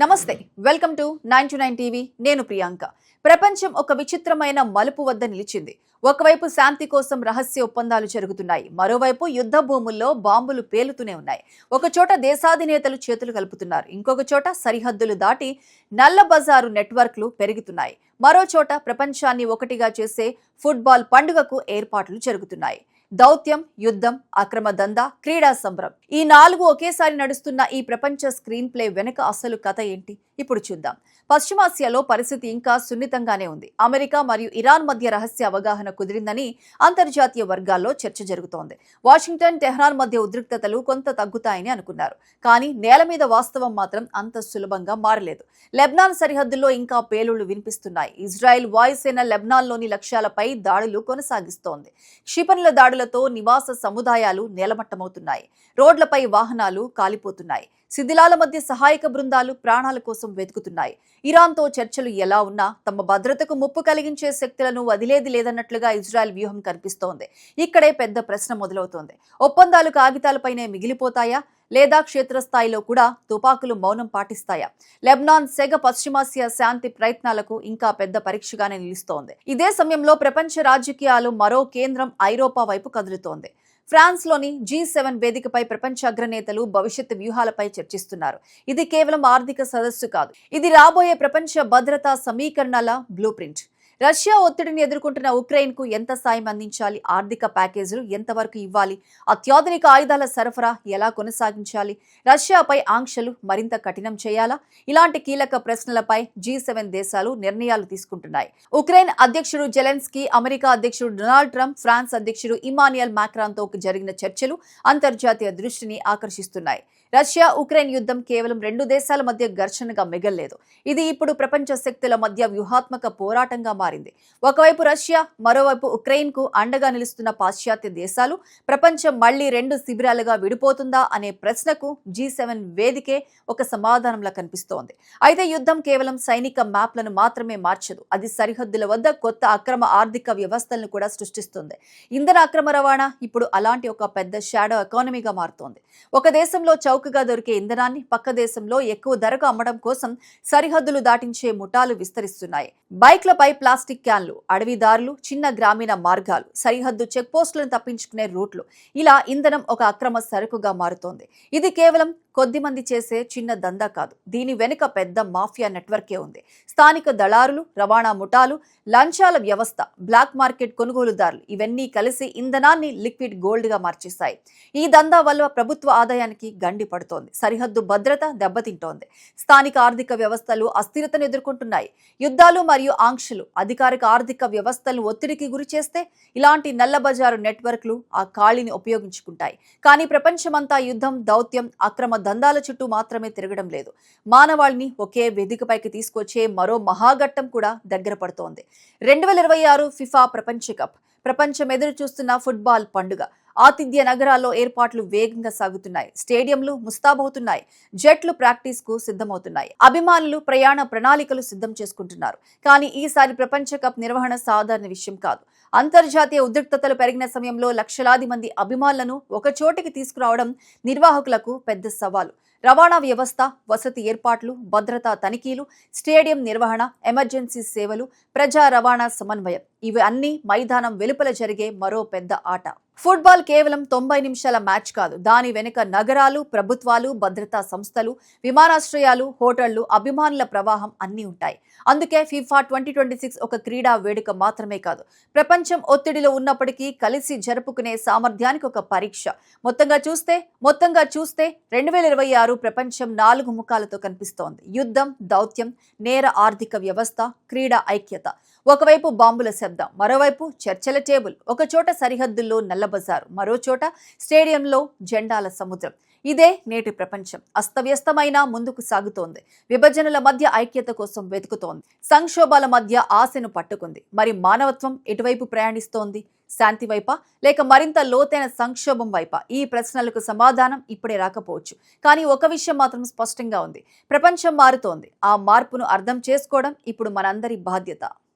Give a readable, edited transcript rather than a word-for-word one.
నమస్తే welcome to 929 TV నేను ప్రియాంక ప్రపంచం ఒక విచిత్రమైన మలుపు వద్ద నిలిచింది. ఒకవైపు శాంతి కోసం రహస్య ఒప్పందాలు జరుగుతున్నాయి, మరోవైపు యుద్ధ భూముల్లో బాంబులు పేలుతూనే ఉన్నాయి. ఒక చోట దేశాధినేతలు చేతులు కలుపుతున్నారు, ఇంకొక చోట సరిహద్దులు దాటి నల్ల బజారు నెట్వర్క్లు పెరుగుతున్నాయి. మరో చోట ప్రపంచాన్ని ఒకటిగా చేసే ఫుట్బాల్ పండుగకు ఏర్పాట్లు జరుగుతున్నాయి. దౌత్యం, యుద్ధం, అక్రమ దందా, క్రీడా సంబరం, ఈ నాలుగు ఒకేసారి నడుస్తున్న ఈ ప్రపంచ స్క్రీన్ ప్లే వెనుక అసలు కథ ఏంటి ఇప్పుడు చూద్దాం. పశ్చిమాసియాలో పరిస్థితి ఇంకా సున్నితంగానే ఉంది. అమెరికా మరియు ఇరాన్ మధ్య రహస్య అవగాహన కుదిరిందని అంతర్జాతీయ వర్గాల్లో చర్చ జరుగుతోంది. వాషింగ్టన్, టెహ్రాన్ మధ్య ఉద్రిక్తతలు కొంత తగ్గుతాయని అనుకున్నారు, కానీ నేల మీద వాస్తవం మాత్రం అంత సులభంగా మారలేదు. లెబనాన్ సరిహద్దుల్లో ఇంకా పేలుళ్లు వినిపిస్తున్నాయి. ఇజ్రాయెల్ వాయుసేన లెబనాన్లోని లక్ష్యాలపై దాడులు కొనసాగిస్తోంది. క్షిపణుల దాడులతో నివాస సముదాయాలు నేలమట్టమవుతున్నాయి, రోడ్లపై వాహనాలు కాలిపోతున్నాయి. శిథిలాల మధ్య సహాయక బృందాలు ప్రాణాల కోసం వెతుకుతున్నాయి. ఇరాన్తో చర్చలు ఎలా ఉన్నా తమ భద్రతకు ముప్పు కలిగించే శక్తులను వదిలేది లేదన్నట్లుగా ఇజ్రాయెల్ వ్యూహం కనిపిస్తోంది. ఇక్కడే పెద్ద ప్రశ్న మొదలవుతోంది. ఒప్పందాలు కాగితాలపైనే మిగిలిపోతాయా, లేదా క్షేత్రస్థాయిలో కూడా తుపాకులు మౌనం పాటిస్తాయా? లెబనాన్ సెగ పశ్చిమాసియా శాంతి ప్రయత్నాలకు ఇంకా పెద్ద పరీక్షగానే నిలుస్తోంది. ఇదే సమయంలో ప్రపంచ రాజకీయాలు మరో కేంద్రం ఐరోపా వైపు కదులుతోంది. ఫ్రాన్స్ లోని G7 వేదికపై ప్రపంచ అగ్రనేతలు భవిష్యత్ వ్యూహాలపై చర్చిస్తున్నారు. ఇది కేవలం ఆర్థిక సదస్సు కాదు, ఇది రాబోయే ప్రపంచ భద్రతా సమీకరణల బ్లూ ప్రింట్. రష్యా ఒత్తిడిని ఎదుర్కొంటున్న ఉక్రెయిన్ కు ఎంత సాయం అందించాలి, ఆర్థిక ప్యాకేజీలు ఎంతవరకు ఇవ్వాలి, అత్యాధునిక ఆయుధాల సరఫరా ఎలా కొనసాగించాలి, రష్యాపై ఆంక్షలు మరింత కఠినం చేయాలా? ఇలాంటి కీలక ప్రశ్నలపై G7 దేశాలు నిర్ణయాలు తీసుకుంటున్నాయి. ఉక్రెయిన్ అధ్యక్షుడు జెలెన్స్కీ, అమెరికా అధ్యక్షుడు డొనాల్డ్ ట్రంప్, ఫ్రాన్స్ అధ్యక్షుడు ఇమాన్యుయల్ మాక్రాన్తో జరిగిన చర్చలు అంతర్జాతీయ దృష్టిని ఆకర్షిస్తున్నాయి. రష్యా ఉక్రెయిన్ యుద్ధం కేవలం రెండు దేశాల మధ్య ఘర్షణగా మిగల్లేదు, ఇది ఇప్పుడు ప్రపంచ శక్తుల మధ్య వ్యూహాత్మక పోరాటంగా మారింది. ఒకవైపు రష్యా, మరోవైపు ఉక్రెయిన్ కు అండగా నిలుస్తున్న పాశ్చాత్య దేశాలు. ప్రపంచం మళ్లీ రెండు శిబిరాలుగా విడిపోతుందా అనే ప్రశ్నకు G7 వేదికే ఒక సమాధానంలా కనిపిస్తోంది. అయితే యుద్ధం కేవలం సైనిక మ్యాప్లను మాత్రమే మార్చదు, అది సరిహద్దుల వద్ద కొత్త అక్రమ ఆర్థిక వ్యవస్థలను కూడా సృష్టిస్తుంది. ఇంధన అక్రమ రవాణా ఇప్పుడు అలాంటి ఒక పెద్ద షాడో ఎకానమీగా మారుతోంది. ఒక దేశంలో చౌకగా దొరికే ఇంధనాన్ని పక్క దేశంలో ఎక్కువ ధరకు అమ్మడం కోసం సరిహద్దులు దాటించే ముఠాలు విస్తరిస్తున్నాయి. బైక్లపై ప్లాస్టిక్ క్యాన్లు, అడవిదారులు, చిన్న గ్రామీణ మార్గాలు, సరిహద్దు చెక్ పోస్టులను తప్పించుకునే రూట్లు, ఇలా ఇంధనం ఒక అక్రమ సరుకుగా మారుతోంది. ఇది కేవలం కొద్ది మంది చేసే చిన్న దందా కాదు, దీని వెనుక పెద్ద మాఫియా నెట్వర్కే ఉంది. స్థానిక దళారులు, రవాణా ముఠాలు, లంచాల వ్యవస్థ, బ్లాక్ మార్కెట్ కొనుగోలుదారులు, ఇవన్నీ కలిసి ఇంధనాన్ని లిక్విడ్ గోల్డ్ గా మార్చేశాయి. ఈ దందా వల్ల ప్రభుత్వ ఆదాయానికి గండి పడుతోంది, సరిహద్దు భద్రత దెబ్బతింటోంది, స్థానిక ఆర్థిక వ్యవస్థలు అస్థిరతను ఎదుర్కొంటున్నాయి. యుద్ధాలు మరియు ఆంక్షలు అధికారిక ఆర్థిక వ్యవస్థలను ఒత్తిడికి గురిచేస్తే ఇలాంటి నల్లబజారు నెట్వర్క్లు ఆ ఖాళీని ఉపయోగించుకుంటాయి. కానీ ప్రపంచమంతా యుద్ధం, దౌత్యం, అక్రమ దందాల చుట్టూ మాత్రమే తిరగడం లేదు. మానవాళిని ఒకే వేదికపైకి తీసుకొచ్చే మరో మహాఘట్టం కూడా దగ్గర పడుతోంది. 2026 ఫిఫా ప్రపంచ కప్, ప్రపంచం ఎదురు చూస్తున్న ఫుట్బాల్ పండుగ. ఆతిథ్య నగరాల్లో ఏర్పాట్లు వేగంగా సాగుతున్నాయి, స్టేడియంలు ముస్తాబవుతున్నాయి, జట్లు ప్రాక్టీస్ కు సిద్ధమవుతున్నాయి, అభిమానులు ప్రయాణ ప్రణాళికలు సిద్ధం చేసుకుంటున్నారు. కానీ ఈసారి ప్రపంచ కప్ నిర్వహణ సాధారణ విషయం కాదు. అంతర్జాతీయ ఉద్రిక్తతలు పెరిగిన సమయంలో లక్షలాది మంది అభిమానులను ఒక చోటికి తీసుకురావడం నిర్వాహకులకు పెద్ద సవాలు. రవాణా వ్యవస్థ, వసతి ఏర్పాట్లు, భద్రతా తనిఖీలు, స్టేడియం నిర్వహణ, ఎమర్జెన్సీ సేవలు, ప్రజా రవాణా సమన్వయం, ఇవి అన్ని మైదానం వెలుపల జరిగే మరో పెద్ద ఆట. ఫుట్బాల్ కేవలం 90 నిమిషాల మ్యాచ్ కాదు, దాని వెనుక నగరాలు, ప్రభుత్వాలు, భద్రతా సంస్థలు, విమానాశ్రయాలు, హోటళ్లు, అభిమానుల ప్రవాహం అన్నీ ఉంటాయి. అందుకే ఫిఫా 2026 ఒక క్రీడా వేడుక మాత్రమే కాదు, ప్రపంచం ఒత్తిడిలో ఉన్నప్పటికీ కలిసి జరుపుకునే సామర్థ్యానికి ఒక పరీక్ష. మొత్తంగా చూస్తే 2026 ప్రపంచం 4 ముఖాలతో కనిపిస్తోంది. యుద్ధం, దౌత్యం, నేర ఆర్థిక వ్యవస్థ, క్రీడా ఐక్యత. ఒకవైపు బాంబుల శబ్దం, మరోవైపు చర్చల టేబుల్, ఒక చోట సరిహద్దుల్లో నల్లబజారు, మరో చోట స్టేడియంలో జెండాల సముద్రం. ఇదే నేటి ప్రపంచం. అస్తవ్యస్తమైన ముందుకు సాగుతోంది, విభజనల మధ్య ఐక్యత కోసం వెతుకుతోంది, సంక్షోభాల మధ్య ఆశను పట్టుకుంది. మరి మానవత్వం ఎటువైపు ప్రయాణిస్తోంది? శాంతి వైపా, లేక మరింత లోతైన సంక్షోభం వైపా? ఈ ప్రశ్నలకు సమాధానం ఇప్పుడే రాకపోవచ్చు, కానీ ఒక విషయం మాత్రం స్పష్టంగా ఉంది: ప్రపంచం మారుతోంది. ఆ మార్పును అర్థం చేసుకోవడం ఇప్పుడు మనందరి బాధ్యత.